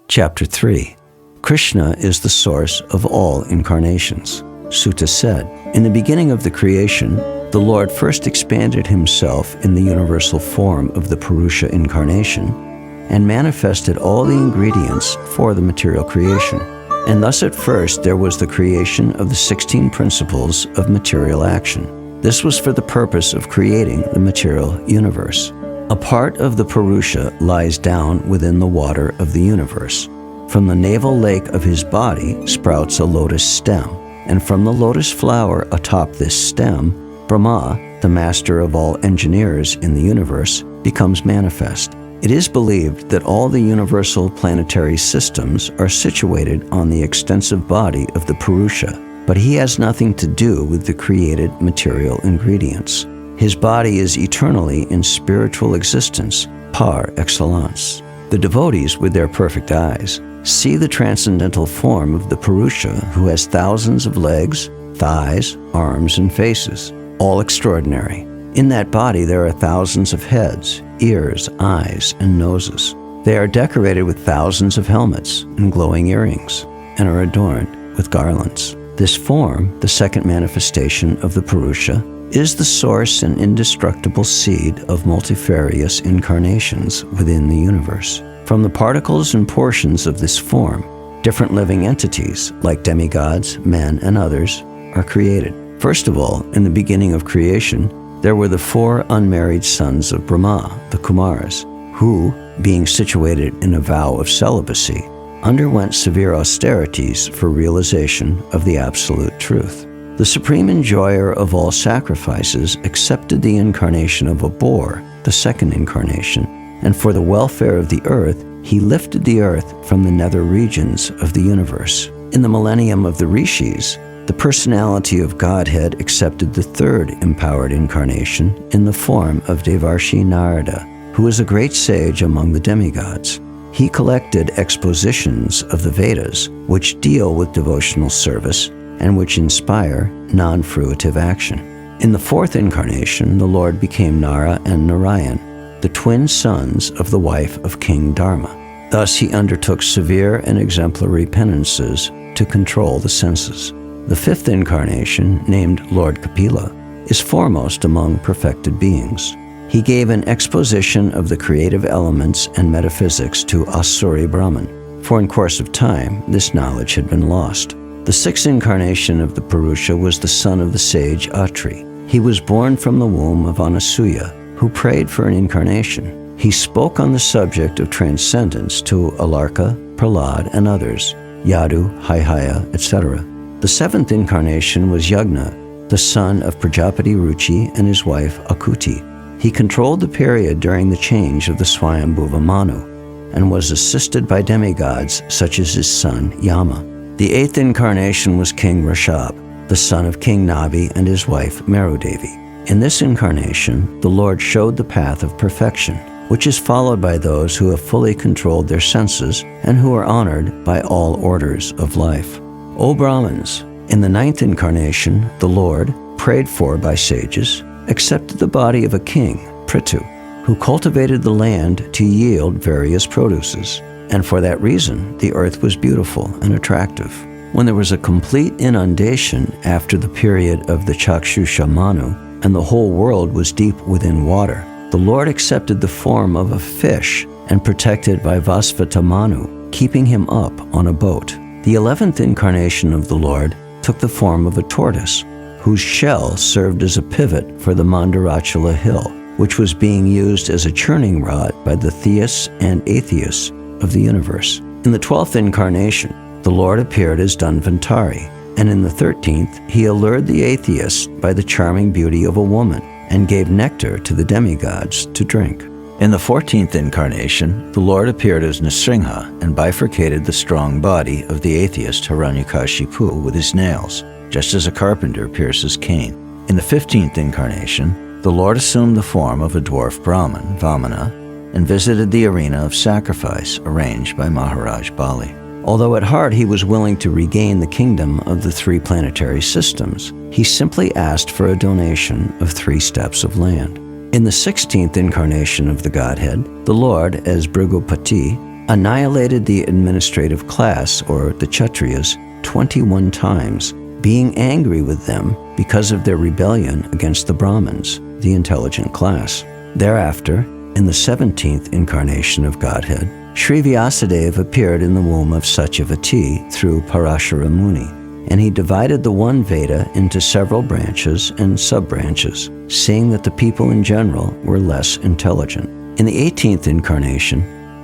Chapter 3. Krishna is the source of all incarnations. Sutta said, in the beginning of the creation, the Lord first expanded himself in the universal form of the Purusha incarnation and manifested all the ingredients for the material creation. And thus at first there was the creation of the 16 principles of material action. This was for the purpose of creating the material universe. A part of the Purusha lies down within the water of the universe. From the navel lake of his body sprouts a lotus stem, and from the lotus flower atop this stem, Brahma, the master of all engineers in the universe, becomes manifest. It is believed that all the universal planetary systems are situated on the extensive body of the Purusha, but he has nothing to do with the created material ingredients. His body is eternally in spiritual existence, par excellence. The devotees, with their perfect eyes, see the transcendental form of the Purusha, who has thousands of legs, thighs, arms, and faces, all extraordinary. In that body there are thousands of heads, ears, eyes, and noses. They are decorated with thousands of helmets and glowing earrings, and are adorned with garlands. This form, the second manifestation of the Purusha, is the source and indestructible seed of multifarious incarnations within the universe. From the particles and portions of this form, different living entities, like demigods, men, and others, are created. First of all, in the beginning of creation, there were the 4 unmarried sons of Brahma, the Kumaras, who, being situated in a vow of celibacy, underwent severe austerities for realization of the absolute truth. The supreme enjoyer of all sacrifices accepted the incarnation of a boar, the second incarnation, and for the welfare of the earth, he lifted the earth from the nether regions of the universe. In the millennium of the rishis, the personality of Godhead accepted the third empowered incarnation in the form of Devarshi Narada, who is a great sage among the demigods. He collected expositions of the Vedas, which deal with devotional service and which inspire non-fruitive action. In the fourth incarnation, the Lord became Nara and Narayan, the twin sons of the wife of King Dharma. Thus he undertook severe and exemplary penances to control the senses. The fifth incarnation, named Lord Kapila, is foremost among perfected beings. He gave an exposition of the creative elements and metaphysics to Asuri Brahman, for in course of time this knowledge had been lost. The sixth incarnation of the Purusha was the son of the sage Atri. He was born from the womb of Anasuya, who prayed for an incarnation. He spoke on the subject of transcendence to Alarka, Prahlad, and others, Yadu, Haihaya, etc. The seventh incarnation was Yagna, the son of Prajapati Ruchi and his wife Akuti. He controlled the period during the change of the Swayambhuva Manu, and was assisted by demigods such as his son Yama. The eighth incarnation was King Rashab, the son of King Nabi and his wife Merudevi. In this incarnation, the Lord showed the path of perfection, which is followed by those who have fully controlled their senses and who are honored by all orders of life. O Brahmins, in the ninth incarnation, the Lord, prayed for by sages, accepted the body of a king, Prithu, who cultivated the land to yield various produces. And for that reason, the earth was beautiful and attractive. When there was a complete inundation after the period of the Chakshusha Manu, and the whole world was deep within water, the Lord accepted the form of a fish and protected by Vasvata Manu, keeping him up on a boat. The 11th incarnation of the Lord took the form of a tortoise, whose shell served as a pivot for the Mandarachala hill, which was being used as a churning rod by the theists and atheists of the universe. In the 12th incarnation, the Lord appeared as Dhanvantari, and in the 13th, he allured the atheists by the charming beauty of a woman and gave nectar to the demigods to drink. In the 14th incarnation, the Lord appeared as Nrsimha and bifurcated the strong body of the atheist Hiranyakashipu with his nails, just as a carpenter pierces cane. In the 15th incarnation, the Lord assumed the form of a dwarf Brahmin, Vamana, and visited the arena of sacrifice arranged by Maharaj Bali. Although at heart he was willing to regain the kingdom of the 3 planetary systems, he simply asked for a donation of 3 steps of land. In the 16th incarnation of the Godhead, the Lord, as Bhrigupati, annihilated the administrative class, or the Kshatriyas, 21 times, being angry with them because of their rebellion against the Brahmins, the intelligent class. Thereafter, in the 17th incarnation of Godhead, Sri Vyasadeva appeared in the womb of Satyavati through Parashara Muni, and he divided the one Veda into several branches and sub-branches, seeing that the people in general were less intelligent. In the 18th incarnation,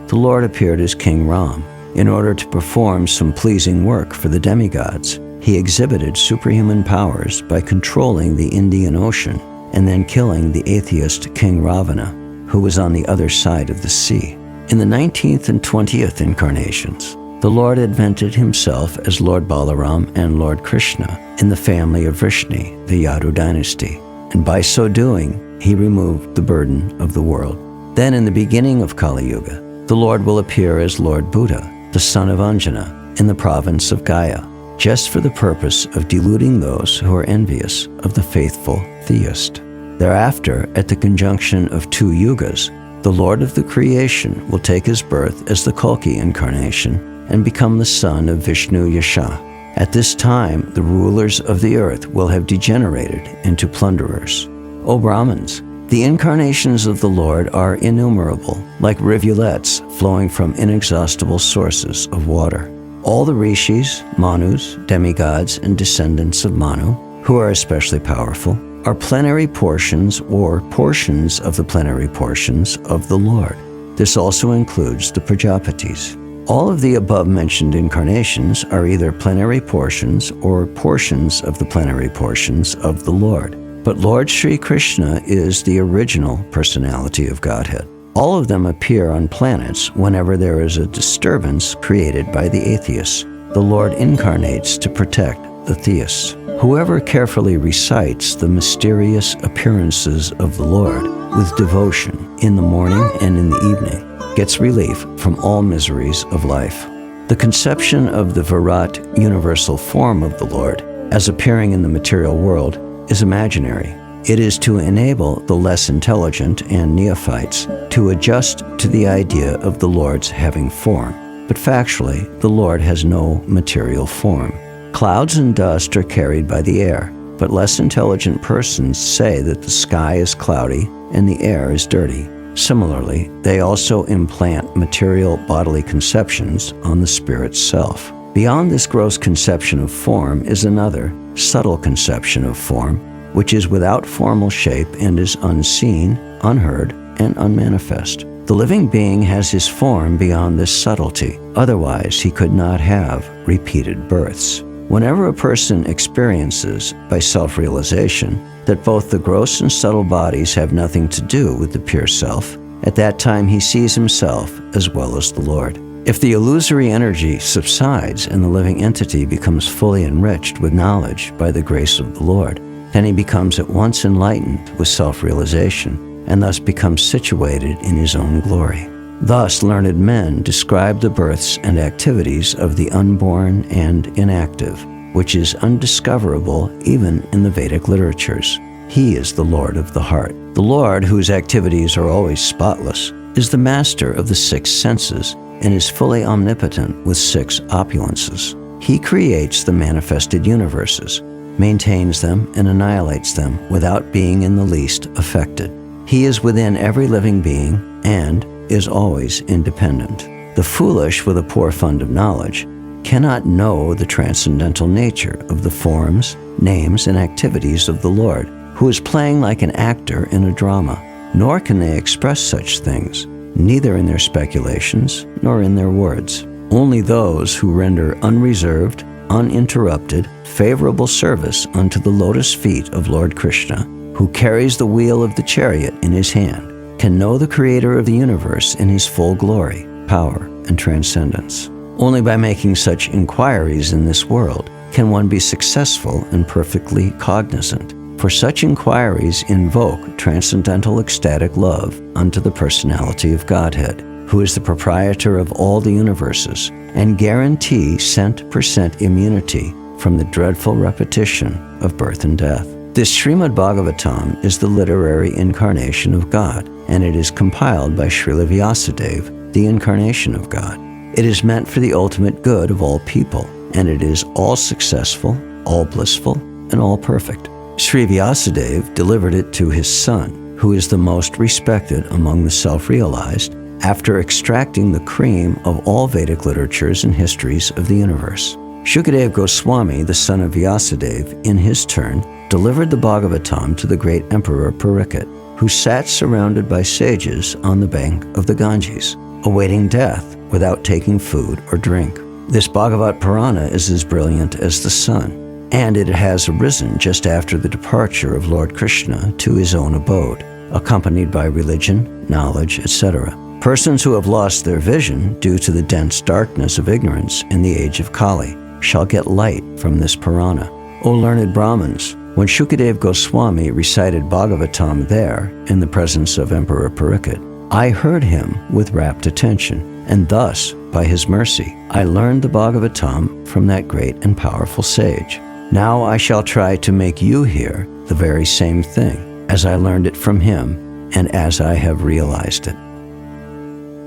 the Lord appeared as King Ram. In order to perform some pleasing work for the demigods, he exhibited superhuman powers by controlling the Indian Ocean and then killing the atheist King Ravana, who was on the other side of the sea. In the 19th and 20th incarnations, the Lord advented himself as Lord Balaram and Lord Krishna in the family of Vrishni, the Yadu dynasty, and by so doing, he removed the burden of the world. Then in the beginning of Kali Yuga, the Lord will appear as Lord Buddha, the son of Anjana, in the province of Gaya, just for the purpose of deluding those who are envious of the faithful theist. Thereafter, at the conjunction of two yugas, the Lord of the creation will take his birth as the Kalki incarnation and become the son of Vishnu Yasha. At this time, the rulers of the earth will have degenerated into plunderers. O Brahmins, the incarnations of the Lord are innumerable, like rivulets flowing from inexhaustible sources of water. All the rishis, manus, demigods, and descendants of Manu, who are especially powerful, are plenary portions or portions of the plenary portions of the Lord. This also includes the Prajapatis. All of the above-mentioned incarnations are either plenary portions or portions of the plenary portions of the Lord. But Lord Sri Krishna is the original personality of Godhead. All of them appear on planets whenever there is a disturbance created by the atheists. The Lord incarnates to protect the theists. Whoever carefully recites the mysterious appearances of the Lord with devotion in the morning and in the evening gets relief from all miseries of life. The conception of the Virat universal form of the Lord as appearing in the material world is imaginary. It is to enable the less intelligent and neophytes to adjust to the idea of the Lord's having form. But factually, the Lord has no material form. Clouds and dust are carried by the air, but less intelligent persons say that the sky is cloudy and the air is dirty. Similarly, they also implant material bodily conceptions on the spirit's self. Beyond this gross conception of form is another, subtle conception of form, which is without formal shape and is unseen, unheard, and unmanifest. The living being has his form beyond this subtlety, otherwise he could not have repeated births. Whenever a person experiences, by self-realization, that both the gross and subtle bodies have nothing to do with the pure self, at that time he sees himself as well as the Lord. If the illusory energy subsides and the living entity becomes fully enriched with knowledge by the grace of the Lord, then he becomes at once enlightened with self-realization and thus becomes situated in his own glory. Thus, learned men describe the births and activities of the unborn and inactive, which is undiscoverable even in the Vedic literatures. He is the Lord of the heart. The Lord, whose activities are always spotless, is the master of the six senses and is fully omnipotent with six opulences. He creates the manifested universes, maintains them, and annihilates them without being in the least affected. He is within every living being and is always independent. The foolish with a poor fund of knowledge cannot know the transcendental nature of the forms, names, and activities of the Lord, who is playing like an actor in a drama, nor can they express such things, neither in their speculations nor in their words. Only those who render unreserved, uninterrupted, favorable service unto the lotus feet of Lord Krishna, who carries the wheel of the chariot in his hand, can know the Creator of the universe in his full glory, power, and transcendence. Only by making such inquiries in this world can one be successful and perfectly cognizant, for such inquiries invoke transcendental ecstatic love unto the personality of Godhead, who is the proprietor of all the universes, and guarantee cent% immunity from the dreadful repetition of birth and death. This Srimad Bhagavatam is the literary incarnation of God, and it is compiled by Srila Vyasadeva the incarnation of God. It is meant for the ultimate good of all people, and it is all successful, all blissful, and all perfect. Sri Vyasadeva delivered it to his son, who is the most respected among the self-realized, after extracting the cream of all Vedic literatures and histories of the universe. Shukadeva Goswami, the son of Vyasadeva, in his turn, delivered the Bhagavatam to the great Emperor Parikshit, who sat surrounded by sages on the bank of the Ganges, awaiting death without taking food or drink. This Bhagavat Purana is as brilliant as the sun, and it has arisen just after the departure of Lord Krishna to his own abode, accompanied by religion, knowledge, etc. Persons who have lost their vision due to the dense darkness of ignorance in the age of Kali shall get light from this Purana. O learned Brahmins, when Shukadeva Goswami recited Bhagavatam there in the presence of Emperor Parikshit, I heard him with rapt attention, and thus, by his mercy, I learned the Bhagavatam from that great and powerful sage. Now I shall try to make you hear the very same thing, as I learned it from him, and as I have realized it.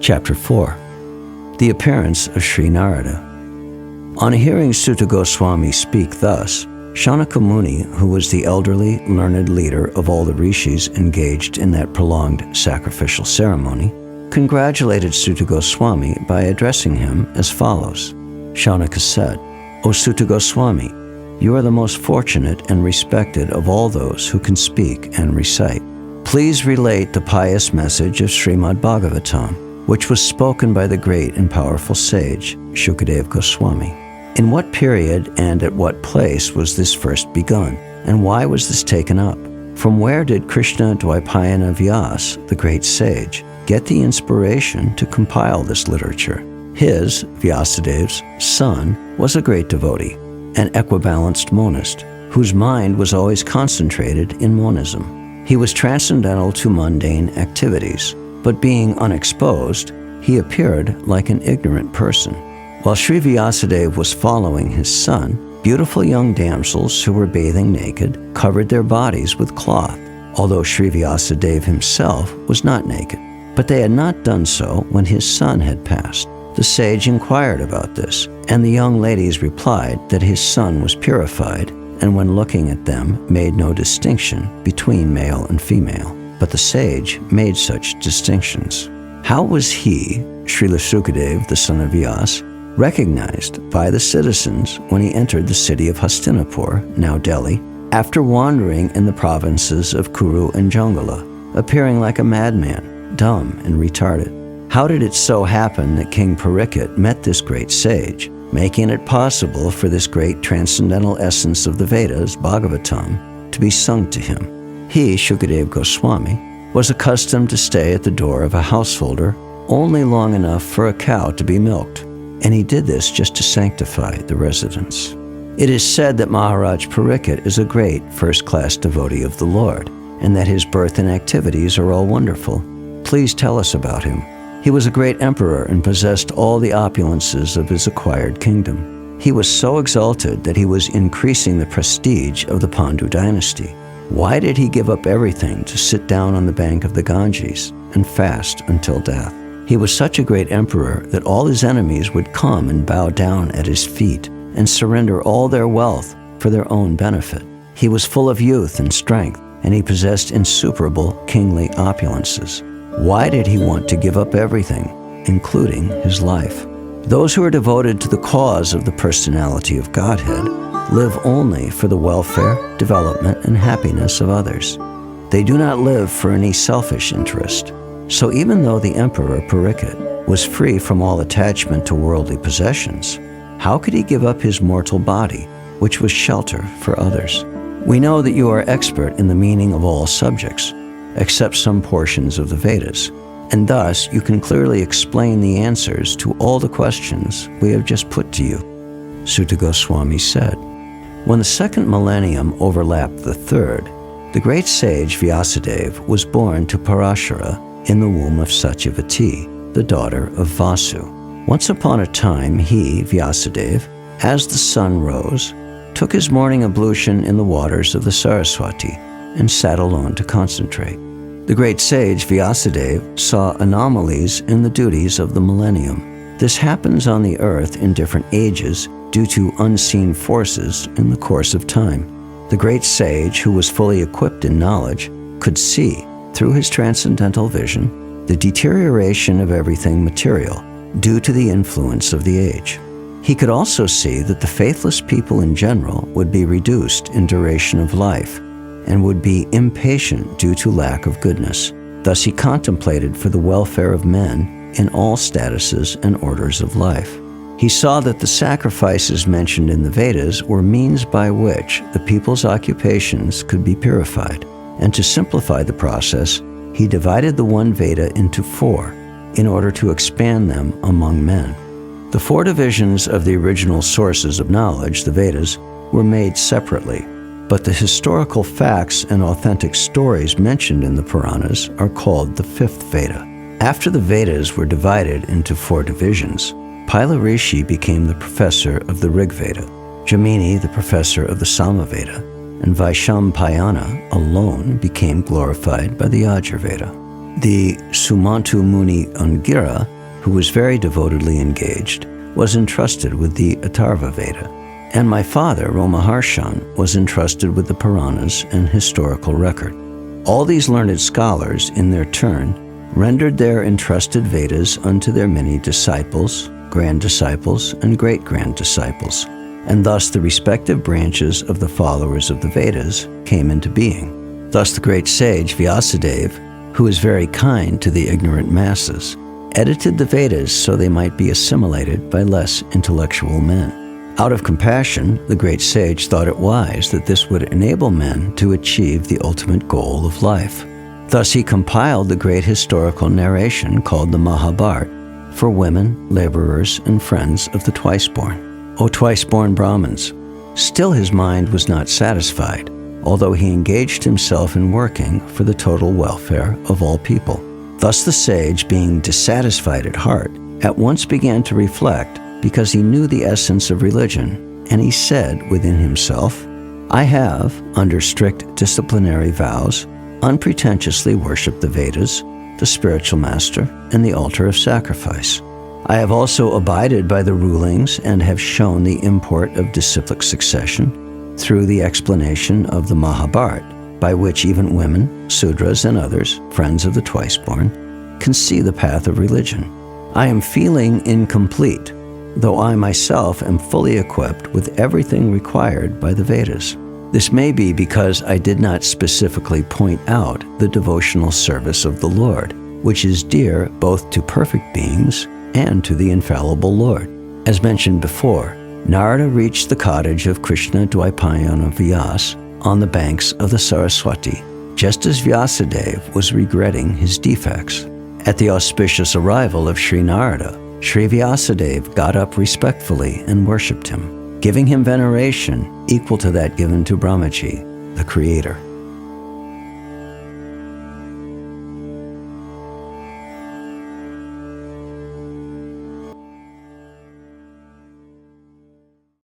Chapter 4. The Appearance of Sri Narada. On hearing Suta Goswami speak thus, Shanaka Muni, who was the elderly, learned leader of all the rishis engaged in that prolonged sacrificial ceremony, congratulated Suta Goswami by addressing him as follows. Shanaka said, O Suta Goswami, you are the most fortunate and respected of all those who can speak and recite. Please relate the pious message of Srimad Bhagavatam, which was spoken by the great and powerful sage, Shukadeva Goswami. In what period and at what place was this first begun, and why was this taken up? From where did Krishna Dvaipayana Vyas, the great sage, get the inspiration to compile this literature? His, Vyasadeva's, son was a great devotee, an equibalanced monist, whose mind was always concentrated in monism. He was transcendental to mundane activities, but being unexposed, he appeared like an ignorant person. While Sri Vyasadeva was following his son, beautiful young damsels who were bathing naked covered their bodies with cloth, although Sri Vyasadeva himself was not naked. But they had not done so when his son had passed. The sage inquired about this, and the young ladies replied that his son was purified, and when looking at them made no distinction between male and female. But the sage made such distinctions. How was he, Srila Sukadeva, the son of Vyas, recognized by the citizens when he entered the city of Hastinapur, now Delhi, after wandering in the provinces of Kuru and Jangala, appearing like a madman, dumb and retarded? How did it so happen that King Parikshit met this great sage, making it possible for this great transcendental essence of the Vedas, Bhagavatam, to be sung to him? He, Shukadeva Goswami, was accustomed to stay at the door of a householder only long enough for a cow to be milked, and he did this just to sanctify the residence. It is said that Maharaj Parikshit is a great first-class devotee of the Lord, and that his birth and activities are all wonderful. Please tell us about him. He was a great emperor and possessed all the opulences of his acquired kingdom. He was so exalted that he was increasing the prestige of the Pandu dynasty. Why did he give up everything to sit down on the bank of the Ganges and fast until death? He was such a great emperor that all his enemies would come and bow down at his feet and surrender all their wealth for their own benefit. He was full of youth and strength, and he possessed insuperable kingly opulences. Why did he want to give up everything, including his life? Those who are devoted to the cause of the personality of Godhead live only for the welfare, development, and happiness of others. They do not live for any selfish interest. So even though the Emperor Parikshit was free from all attachment to worldly possessions, how could he give up his mortal body, which was shelter for others? We know that you are expert in the meaning of all subjects, except some portions of the Vedas, and thus you can clearly explain the answers to all the questions we have just put to you. Suta Goswami said, when the second millennium overlapped the third, the great sage Vyasadeva was born to Parashara in the womb of Satyavati, the daughter of Vasu. Once upon a time, he, Vyasadeva, as the sun rose, took his morning ablution in the waters of the Saraswati and sat alone to concentrate. The great sage Vyasadeva saw anomalies in the duties of the millennium. This happens on the earth in different ages due to unseen forces in the course of time. The great sage, who was fully equipped in knowledge, could see, through his transcendental vision, the deterioration of everything material due to the influence of the age. He could also see that the faithless people in general would be reduced in duration of life and would be impatient due to lack of goodness. Thus he contemplated for the welfare of men in all statuses and orders of life. He saw that the sacrifices mentioned in the Vedas were means by which the people's occupations could be purified, and to simplify the process, he divided the one Veda into 4 in order to expand them among men. The 4 divisions of the original sources of knowledge, the Vedas, were made separately, but the historical facts and authentic stories mentioned in the Puranas are called the 5th Veda. After the Vedas were divided into 4 divisions, Pila Rishi became the professor of the Rig Veda, Jaimini the professor of the Samaveda, and Vaishampayana alone became glorified by the Yajurveda. The Sumantu Muni Angira, who was very devotedly engaged, was entrusted with the Atharva Veda, and my father, Romaharshan, was entrusted with the Puranas and historical record. All these learned scholars, in their turn, rendered their entrusted Vedas unto their many disciples, grand disciples, and great-grand disciples, and thus the respective branches of the followers of the Vedas came into being. Thus the great sage Vyasadeva, who is very kind to the ignorant masses, edited the Vedas so they might be assimilated by less intellectual men. Out of compassion, the great sage thought it wise that this would enable men to achieve the ultimate goal of life. Thus he compiled the great historical narration called the Mahabharata for women, laborers, and friends of the twice-born. O twice-born Brahmins! Still his mind was not satisfied, although he engaged himself in working for the total welfare of all people. Thus the sage, being dissatisfied at heart, at once began to reflect, because he knew the essence of religion, and he said within himself, I have, under strict disciplinary vows, unpretentiously worshipped the Vedas, the spiritual master, and the altar of sacrifice. I have also abided by the rulings and have shown the import of disciplic succession through the explanation of the Mahabharata, by which even women, Sudras, and others, friends of the twice-born, can see the path of religion. I am feeling incomplete, though I myself am fully equipped with everything required by the Vedas. This may be because I did not specifically point out the devotional service of the Lord, which is dear both to perfect beings and to the infallible Lord. As mentioned before, Narada reached the cottage of Krishna Dvaipayana Vyas on the banks of the Saraswati, just as Vyasadeva was regretting his defects. At the auspicious arrival of Sri Narada, Sri Vyasadeva got up respectfully and worshipped him, giving him veneration equal to that given to Brahmaji, the creator.